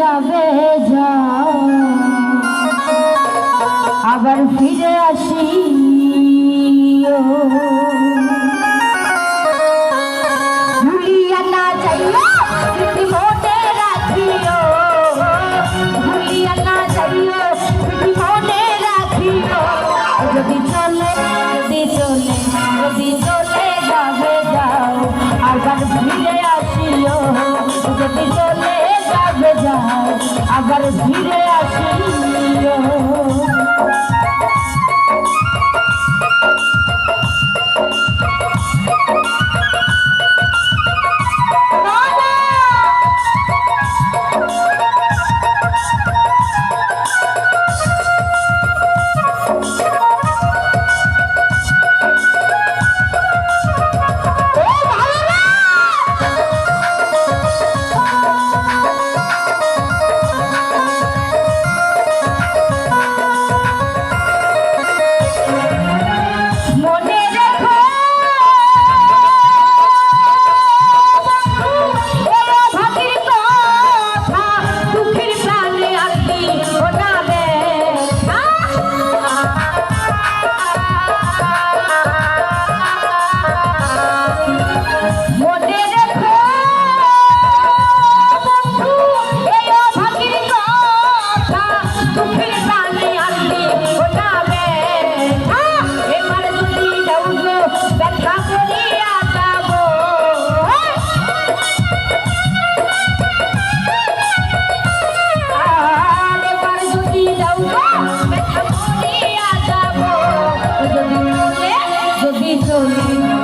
যাবে যাও আবার ফিরে আসি ভুলিয়া না যাইও স্মৃতি মনে রাখিও ভুলিয়া না যাইও স্মৃতি মনে রাখিও যদি চলে যাবে যাও আবার ফিরে আসিও যদি চলে যাবে যাও আবার ফিরে আসিও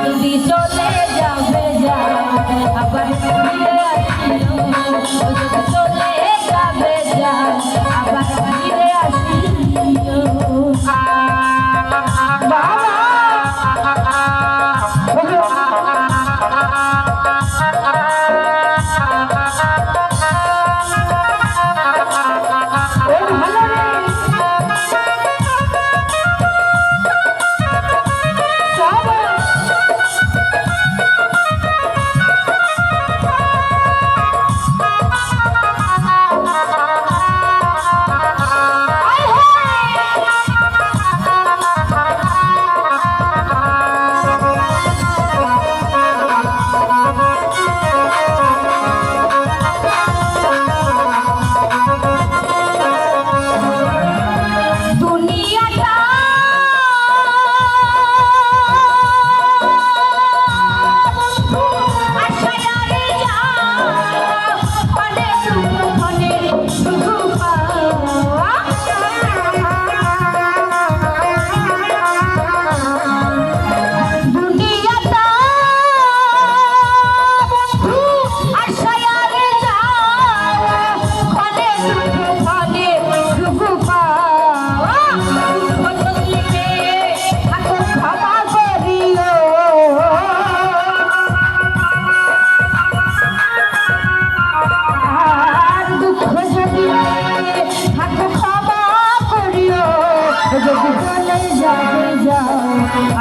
যদি চলে যাবে যাও আবার ফিরে আসিও যদি চলে যাবে যাও আবার ফিরে আসিও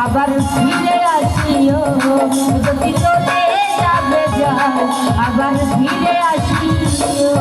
আবার ফিরে আসিও যদি চলে যাবে যাও আবার ফিরে আসিও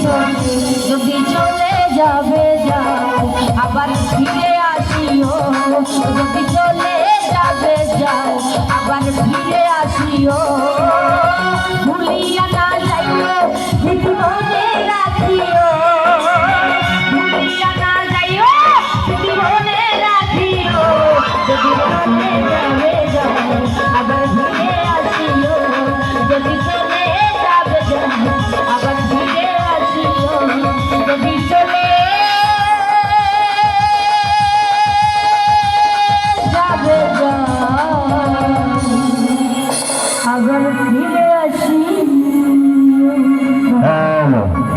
চলে যদি চলে যাবে যাও আবার ফিরে আসিও যদি চলে যাবে যাও আবার ফিরে আসিও ভুলিয়া না যাইও স্মৃতি মনে রাখিও ভুলিয়া না যাইও স্মৃতি মনে রাখিও যদি চলে যাবে যাও আবার ফিরে আসিও যদি চলে যাবে যাও আবার ফিরে আসিও যদি চলে যাবে যাও আবার ফিরে